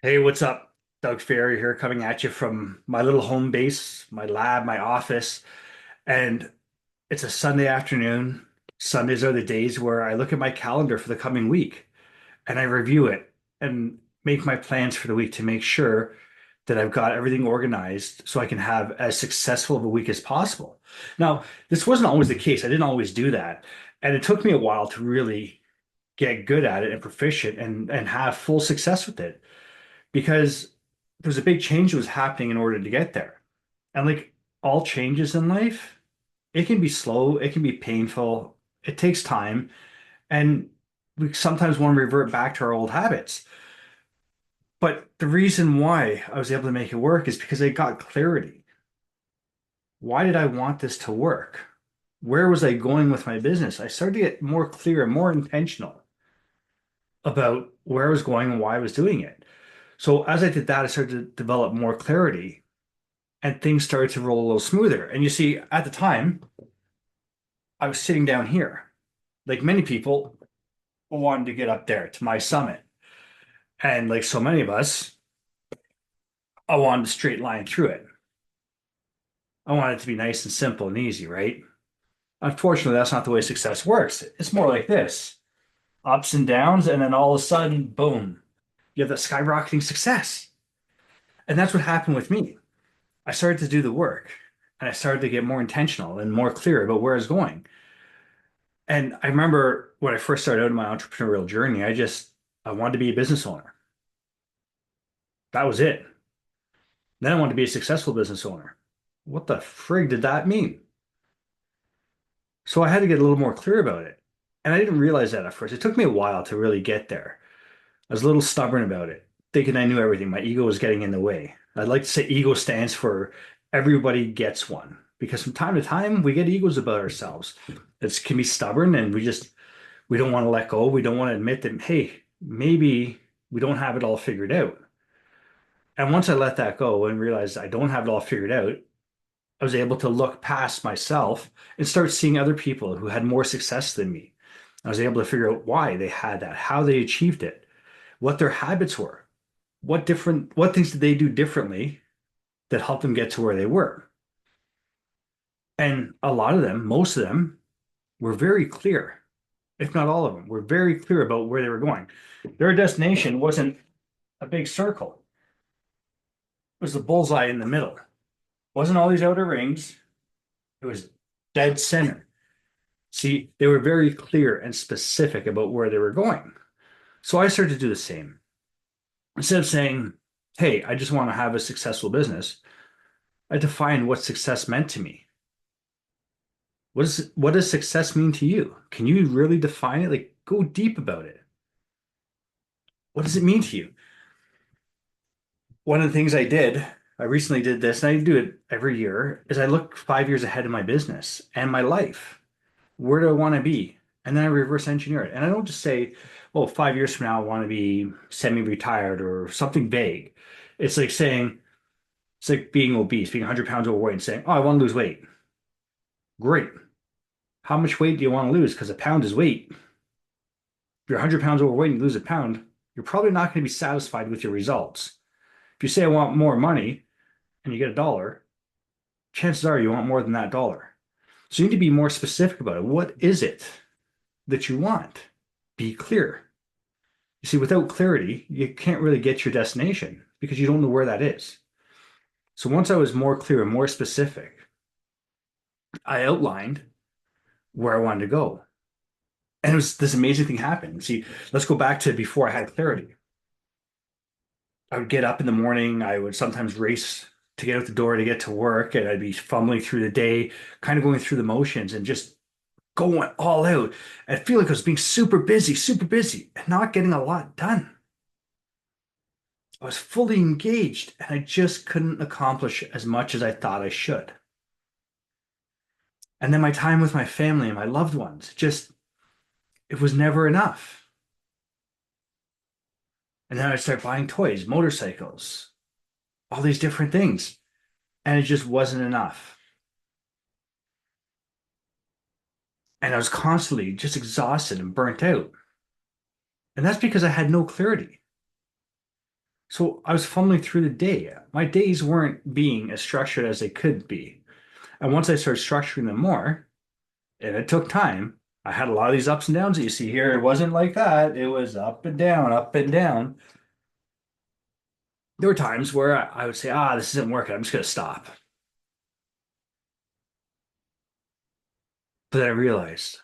Hey, what's up? Doug Ferry here coming at you from my little home base, my lab, my office. And it's a Sunday afternoon. Sundays are the days where I look at my calendar for the coming week and I review it and make my plans for the week to make sure that I've got everything organized so I can have as successful of a week as possible. Now, this wasn't always the case. I didn't always do that. And it took me a while to really get good at it and proficient and have full success with it because there's a big change that was happening in order to get there. And like all changes in life, it can be slow, it can be painful, it takes time, and we sometimes want to revert back to our old habits. But the reason why I was able to make it work is because I got clarity. Why did I want this to work? Where was I going with my business? I started to get more clear and more intentional about where I was going and why I was doing it. So as I did that, I started to develop more clarity and things started to roll a little smoother. And you see, at the time, I was sitting down here. Like many people wanted to get up there to my summit. And like so many of us, I wanted a straight line through it. I wanted it to be nice and simple and easy, right? Unfortunately, that's not the way success works. It's more like this: ups and downs, and then all of a sudden, boom, you have that skyrocketing success. And that's what happened with me. I started to do the work and I started to get more intentional and more clear about where I was going. And I remember when I first started out in my entrepreneurial journey, I wanted to be a business owner. That was it. Then I wanted to be a successful business owner. What the frig did that mean? So I had to get a little more clear about it. And I didn't realize that at first. It took me a while to really get there. I was a little stubborn about it, thinking I knew everything. My ego was getting in the way. I'd like to say ego stands for everybody gets one, because from time to time we get egos about ourselves. It can be stubborn and we don't want to let go. We don't want to admit that, hey, maybe we don't have it all figured out. And once I let that go and realized I don't have it all figured out, I was able to look past myself and start seeing other people who had more success than me. I was able to figure out why they had that, how they achieved it, what their habits were, what things did they do differently that helped them get to where they were. And a lot of them, most of them, were very clear, if not all of them, were very clear about where they were going. Their destination wasn't a big circle. It was the bullseye in the middle. It wasn't all these outer rings. It was dead center. See, they were very clear and specific about where they were going. So I started to do the same. Instead of saying, hey, I just want to have a successful business, I defined what success meant to me. What does success mean to you? Can you really define it? Like, go deep about it. What does it mean to you? One of the things I recently did this, and I do it every year, is I look 5 years ahead in my business and my life. Where do I want to be? And then I reverse engineer it. And I don't just say, well, 5 years from now, I want to be semi-retired or something vague. It's like saying, it's like being obese, being 100 pounds overweight and saying, oh, I want to lose weight. Great. How much weight do you want to lose? Because a pound is weight. If you're 100 pounds overweight and you lose a pound, you're probably not going to be satisfied with your results. If you say, I want more money and you get $1, chances are you want more than that dollar. So you need to be more specific about it. What is it that you want? Be clear. You see, without clarity, you can't really get your destination because you don't know where that is. So once I was more clear and more specific, I outlined where I wanted to go. And it was this amazing thing happened. See, let's go back to before I had clarity. I would get up in the morning. I would sometimes race to get out the door to get to work, and I'd be fumbling through the day, kind of going through the motions and just going all out. I feel like I was being super busy, and not getting a lot done. I was fully engaged, and I just couldn't accomplish as much as I thought I should. And then my time with my family and my loved ones, just, it was never enough. And then I'd start buying toys, motorcycles, all these different things, and it just wasn't enough. And I was constantly just exhausted and burnt out. And that's because I had no clarity. So I was fumbling through the day. My days weren't being as structured as they could be. And once I started structuring them more, and it took time, I had a lot of these ups and downs that you see here. It wasn't like that. It was up and down, up and down. There were times where I would say, this isn't working. I'm just going to stop. But then I realized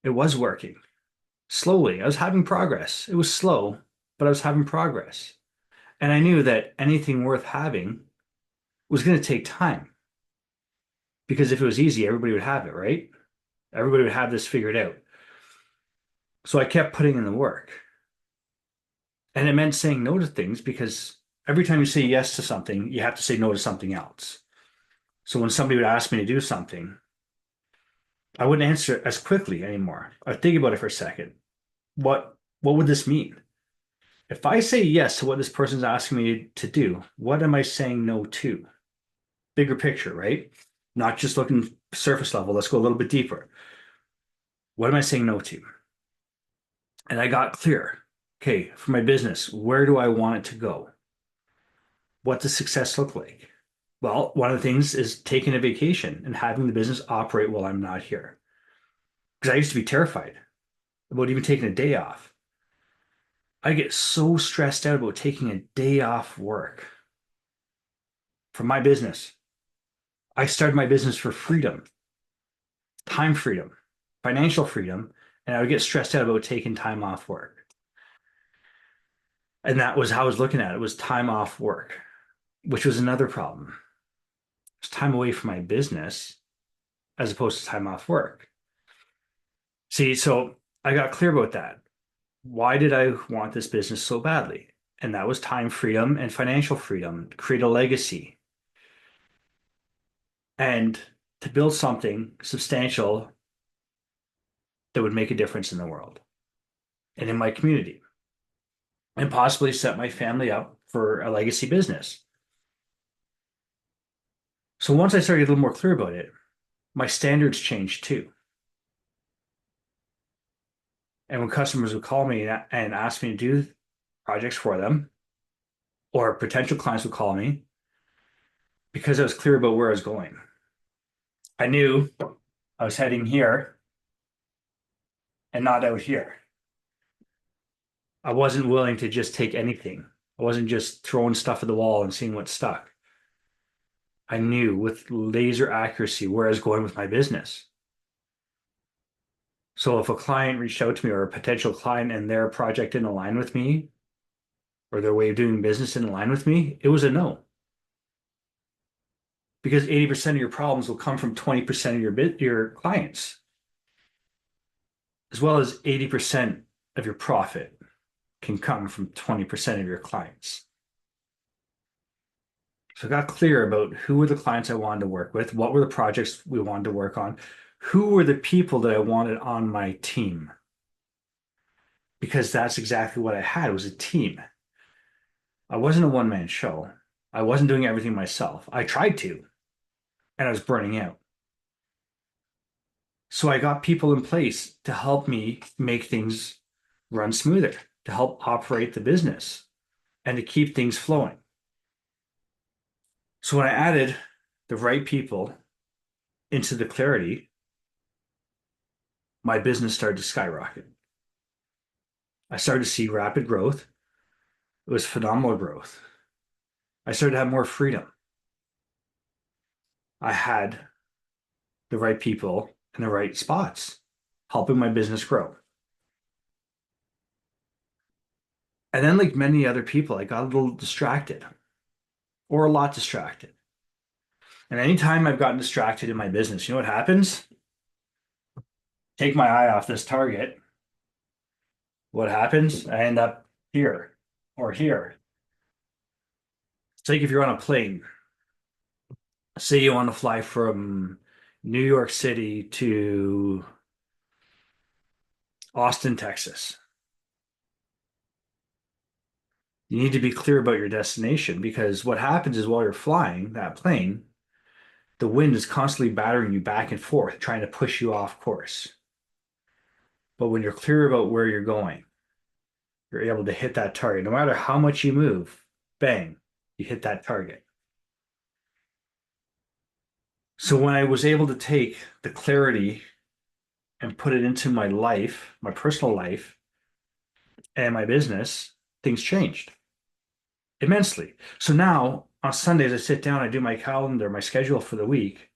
it was working slowly. I was having progress. It was slow, but I was having progress. And I knew that anything worth having was going to take time because if it was easy, everybody would have it, right? Everybody would have this figured out. So I kept putting in the work. And it meant saying no to things because every time you say yes to something, you have to say no to something else. So when somebody would ask me to do something, I wouldn't answer as quickly anymore. I'd think about it for a second. What would this mean? If I say yes to what this person's asking me to do, what am I saying no to? Bigger picture, right? Not just looking surface level. Let's go a little bit deeper. What am I saying no to? And I got clear. Okay, for my business, where do I want it to go? What does success look like? Well, one of the things is taking a vacation and having the business operate while I'm not here. Because I used to be terrified about even taking a day off. I get so stressed out about taking a day off work from my business. I started my business for freedom, time freedom, financial freedom, and I would get stressed out about taking time off work. And that was how I was looking at it, was time off work, which was another problem. It's time away from my business as opposed to time off work. See, so I got clear about that. Why did I want this business so badly? And that was time freedom and financial freedom, create a legacy, and to build something substantial that would make a difference in the world and in my community, and possibly set my family up for a legacy business. So once I started to get a little more clear about it, my standards changed too. And when customers would call me and ask me to do projects for them, or potential clients would call me because I was clear about where I was going. I knew I was heading here and not out here. I wasn't willing to just take anything. I wasn't just throwing stuff at the wall and seeing what stuck. I knew with laser accuracy where I was going with my business. So if a client reached out to me or a potential client and their project didn't align with me or their way of doing business didn't align with me, it was a no. Because 80% of your problems will come from 20% of your clients, as well as 80% of your profit can come from 20% of your clients. So I got clear about who were the clients I wanted to work with, what were the projects we wanted to work on, who were the people that I wanted on my team. Because that's exactly what I had was a team. I wasn't a one-man show. I wasn't doing everything myself. I tried to, and I was burning out. So I got people in place to help me make things run smoother, to help operate the business, and to keep things flowing. So when I added the right people into the clarity, my business started to skyrocket. I started to see rapid growth. It was phenomenal growth. I started to have more freedom. I had the right people in the right spots, helping my business grow. And then, like many other people, I got a little distracted or a lot distracted. And anytime I've gotten distracted in my business, you know what happens? Take my eye off this target. What happens? I end up here or here. It's like if you're on a plane, say you want to fly from New York City to Austin, Texas. You need to be clear about your destination because what happens is while you're flying that plane, the wind is constantly battering you back and forth, trying to push you off course. But when you're clear about where you're you're able to hit that target. No matter how much you move, bang, you hit that target. So when I was able to take the clarity and put it into my life, my personal life, and my business, things changed immensely. So now on Sundays, I sit down, I do my calendar, my schedule for the week,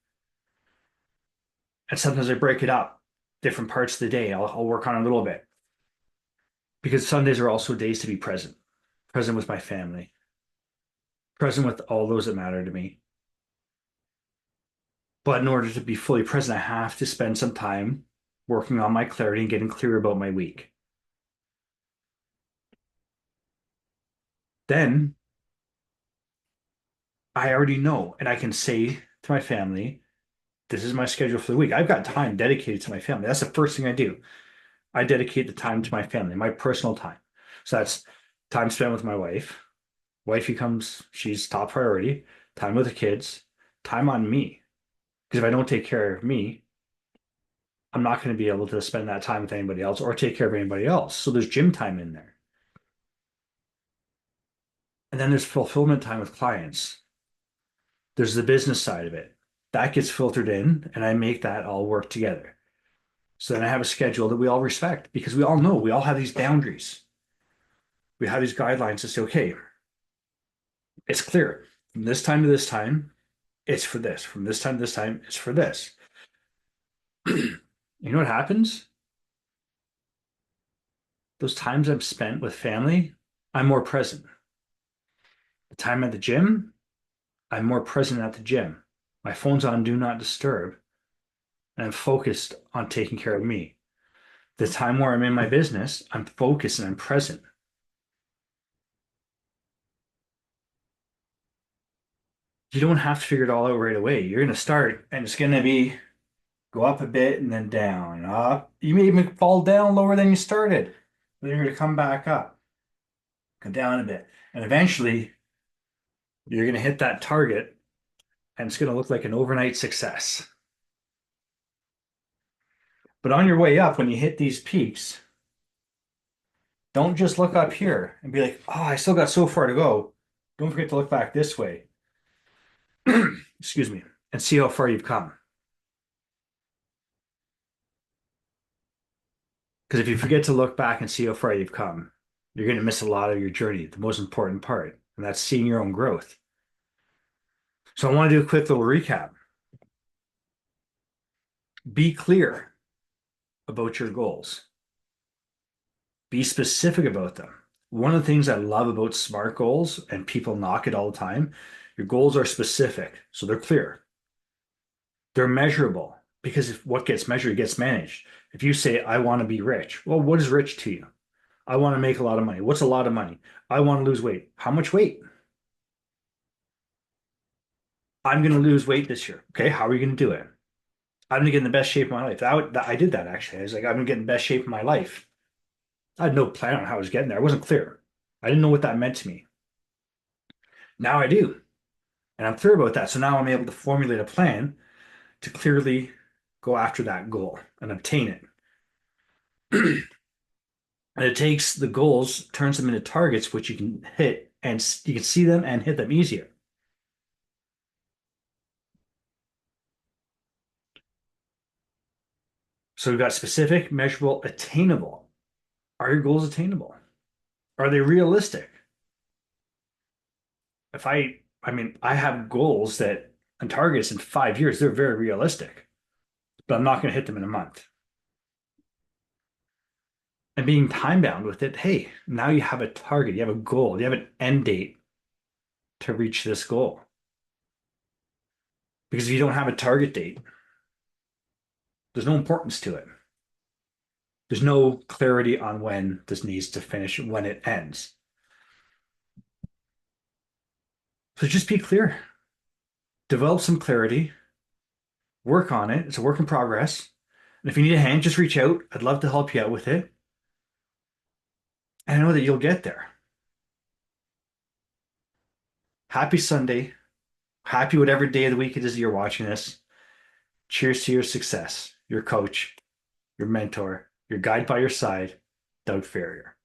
and sometimes I break it up, different parts of the day. I'll work on it a little bit because Sundays are also days to be present, present with my family, present with all those that matter to me. But in order to be fully present, I have to spend some time working on my clarity and getting clear about my week. Then I already know, and I can say to my family, this is my schedule for the week. I've got time dedicated to my family. That's the first thing I do. I dedicate the time to my family, my personal time. So that's time spent with my wife. Wifey comes, she's top priority. Time with the kids, time on me. Because if I don't take care of me, I'm not going to be able to spend that time with anybody else or take care of anybody else. So there's gym time in there. And then there's fulfillment time with clients. There's the business side of it. That gets filtered in, and I make that all work together. So then I have a schedule that we all respect because we all know we all have these boundaries. We have these guidelines to say, okay, it's clear. From this time to this time, it's for this. From this time to this time, it's for this. You know what happens? Those times I've spent with family, I'm more present. The time at the gym, I'm more present at the gym. My phone's on do not disturb, and I'm focused on taking care of me. The time where I'm in my business, I'm focused and I'm present. You don't have to figure it all out right away. You're going to start, and it's going to be go up a bit and then down, up. You may even fall down lower than you started. Then you're going to come back up, go down a bit. And eventually, you're going to hit that target, and it's going to look like an overnight success. But on your way up, when you hit these peaks, don't just look up here and be like, oh, I still got so far to go. Don't forget to look back this way. Excuse me, and see how far you've come. Because if you forget to look back and see how far you've come, you're going to miss a lot of your journey, the most important part, and that's seeing your own growth. So I want to do a quick little recap. Be clear about your goals. Be specific about them. One of the things I love about SMART goals, and people knock it all the time, your goals are specific, so they're clear. They're measurable because if what gets measured gets managed. If you say, I want to be rich, well, what is rich to you? I want to make a lot of money. What's a lot of money? I want to lose weight. How much weight? I'm going to lose weight this year. Okay, how are you going to do it? I'm going to get in the best shape of my life. I did that actually. I was like, I'm going to get in the best shape of my life. I had no plan on how I was getting there. I wasn't clear. I didn't know what that meant to me. Now I do. And I'm clear about that. So now I'm able to formulate a plan to clearly go after that goal and obtain it. And it takes the goals, turns them into targets, which you can hit and you can see them and hit them easier. So we've got specific, measurable, attainable. Are your goals attainable? Are they realistic? If I mean, I have goals that and targets in 5 years, they're very realistic, but I'm not going to hit them in a month. And being time bound with it, hey, now you have a target, you have a goal, you have an end date to reach this goal. Because if you don't have a target date, there's no importance to it. There's no clarity on when this needs to finish, when it ends. So just be clear, develop some clarity, work on it. It's a work in progress. And if you need a hand, just reach out. I'd love to help you out with it. And I know that you'll get there. Happy Sunday. Happy whatever day of the week it is that you're watching this. Cheers to your success. Your coach, your mentor, your guide by your side, Doug Ferrier.